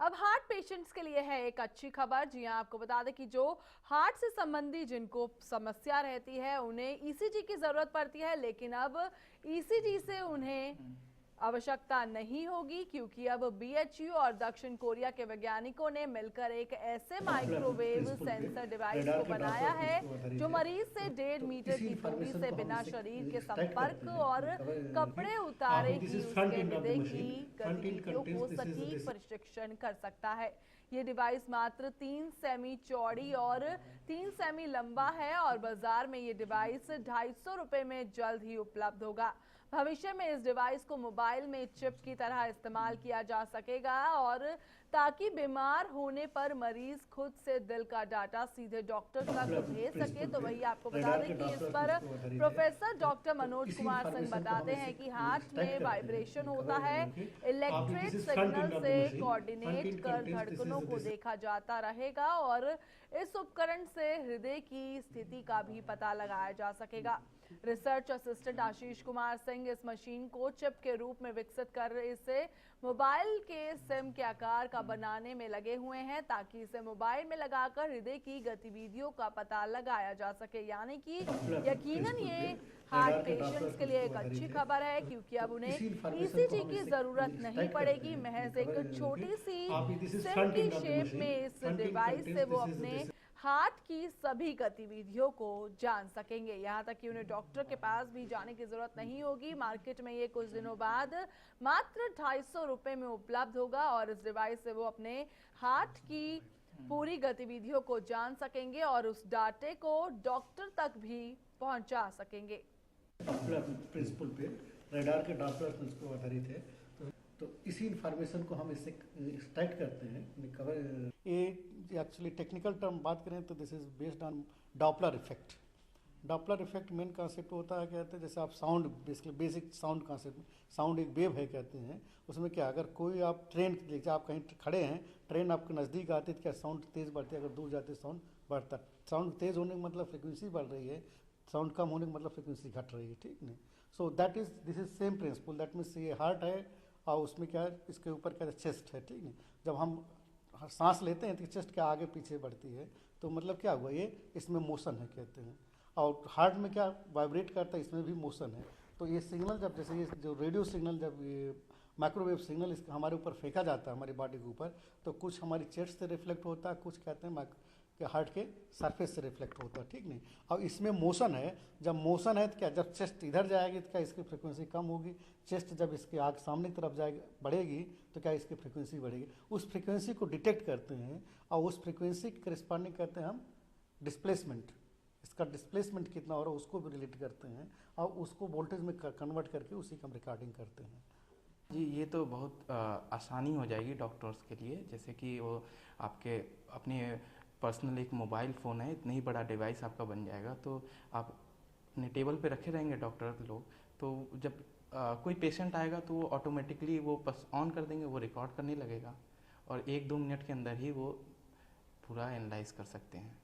अब heart patients के लिए है एक अच्छी खबर। जी हां, आपको बता दें कि जो हार्ट से संबंधी जिनको समस्या रहती है उन्हें ईसीजी की जरूरत पड़ती है, लेकिन अब ईसीजी से उन्हें आवश्यकता नहीं होगी, क्योंकि अब बीएचयू और दक्षिण कोरिया के वैज्ञानिकों ने मिलकर एक ऐसे माइक्रोवेव प्रिंसिपल पे सेंसर डिवाइस रडार को के बनाया ड्रॉपलेट्स है इसको आधारित जो है। मरीज से 1.5 तो मीटर इसी की दूरी इंफॉर्मेशन से को हम बिना इससे शरीर के एक्सट्रैक्ट संपर्क करते हैं और कि कपड़े आप उतारे दिस ही इज फ्रंट उसके एंड ऑफ द हृदय की मशीन। फ्रंट एंड गतिविधियों कंटेन्स को दिस इज सटीक दिस। प्रशिक्षण कर सकता है। ये डिवाइस मात्र 3 सेमी चौड़ी और 3 सेमी लंबा है और बाजार में ये डिवाइस 250 रुपए में जल्द ही उपलब्ध होगा। भविष्य में इस डिवाइस को मोबाइल में चिप की तरह इस्तेमाल किया जा सकेगा और ताकि बीमार होने पर मरीज खुद से दिल का डाटा सीधे डॉक्टर तक भेज सके। तो वही आपको बता रडार दें के कि इस ड्रॉपलेट्स पर इसको आधारित है। प्रोफेसर डॉक्टर तो मनोज इसी कुमार सिंह इंफॉर्मेशन को हम बताते इससे हैं कि हार्ट एक्सट्रैक्ट में करते हैं वाइब्रेशन होता कवर है, कि आप this electric is front signal end of the से मशीन। फ्रंट कोऑर्डिनेट एंड कर कंटेन्स दिस धड़कनों इज को दिस। देखा जाता रहेगा और इस उपकरण से हृदय की स्थिति का भी पता लगाया जा सकेगा। रिसर्च असिस्टेंट आशीष कुमार सिंह इस मशीन को चिप के रूप में विकसित कर इसे मोबाइल के सिम के आकार का बनाने में लगे हुए हैं, ताकि इसे मोबाइल में लगाकर हृदय की गतिविधियों का पता लगाया जा सके। यानी कि यकीनन प्रिंसिपल ये पे हार्ट रडार के पेशेंट्स ड्रॉपलेट्स के लिए इसको एक अच्छी आधारित है। खबर है, क्योंकि अब तो उन्हें इसी इंफॉर्मेशन को ईसीजी हम की इससे जरूरत नहीं एक्सट्रैक्ट करते पड़ेगी। हैं महज कवर एक कि छोटी सी आप दिस इज सिम फ्रंट की एंड ऑफ द शेप में मशीन। इस फ्रंट एंड डिवाइस कंटेन्स से वो दिस इज अपने दिस। हार्ट की सभी गतिविधियों को जान सकेंगे। यहाँ तक कि उन्हें डॉक्टर के पास भी जाने की जरूरत नहीं होगी। मार्केट में ये कुछ दिनों बाद मात्र 250 रुपए में उपलब्ध होगा और इस डिवाइस से वो अपने हार्ट की पूरी गतिविधियों को जान सकेंगे और उस डाटे को डॉक्टर तक भी पहुंचा सकेंगे। प्रिंसिपल पे रडार के ड्रॉपलेट्स इसको आधारित है। तो इसी इंफॉर्मेशन को हम इससे एक्सट्रैक्ट करते हैं कवर। ये एक्चुअली टेक्निकल टर्म बात करें तो this is based on Doppler effect. Doppler effect main concept होता है, कहते हैं जैसे आप sound basically basic sound concept, sound एक वेव है कहते हैं। उसमें क्या अगर कोई आप ट्रेन जैसे आप कहीं खड़े हैं, ट्रेन आपके नज़दीक आती है तो क्या साउंड तेज़ बढ़ती है, अगर दूर जाते साउंड बढ़ता। साउंड तेज़ होने का मतलब फ्रिक्वेंसी बढ़ रही है, साउंड कम होने का मतलब फ्रिक्वेंसी घट रही है, ठीक नहीं। So that is this is same principle. That means ये हार्ट है और उसमें क्या है, इसके ऊपर क्या है चेस्ट है, ठीक नहीं। जब हम सांस लेते हैं तो चेस्ट क्या आगे पीछे बढ़ती है, तो मतलब क्या हुआ ये इसमें मोशन है कहते हैं। और हार्ट में क्या वाइब्रेट करता है, इसमें भी मोशन है। तो ये सिग्नल जब जैसे ये जो रेडियो सिग्नल जब ये माइक्रोवेव सिग्नल इसका हमारे ऊपर फेंका जाता है हमारी बॉडी के ऊपर, तो कुछ हमारी चेस्ट से रिफ्लेक्ट होता है, कुछ कहते हैं कि हार्ट के सरफेस से रिफ्लेक्ट होता है, ठीक नहीं। अब इसमें मोशन है, जब मोशन है तो क्या जब चेस्ट इधर जाएगी तो क्या इसकी फ्रिक्वेंसी कम होगी, चेस्ट जब इसके आगे सामने की तरफ जाएगी बढ़ेगी तो क्या इसकी फ्रिक्वेंसी बढ़ेगी। उस फ्रिक्वेंसी को डिटेक्ट करते हैं और उस फ्रिक्वेंसी के करस्पॉन्डिंग करते हैं हम डिस्प्लेसमेंट। इसका डिस्प्लेसमेंट कितना हो रहा है उसको भी रिलेट करते हैं और उसको वोल्टेज में कन्वर्ट करके उसी का हम रिकॉर्डिंग करते हैं। जी, ये तो बहुत आसानी हो जाएगी डॉक्टर्स के लिए। जैसे कि वो आपके अपने पर्सनल एक मोबाइल फ़ोन है, इतना ही बड़ा डिवाइस आपका बन जाएगा, तो आप अपने टेबल पे रखे रहेंगे डॉक्टर लोग, तो जब कोई पेशेंट आएगा तो वो ऑटोमेटिकली वो बस ऑन कर देंगे, वो रिकॉर्ड करने लगेगा और 1-2 मिनट के अंदर ही वो पूरा एनालाइज कर सकते हैं।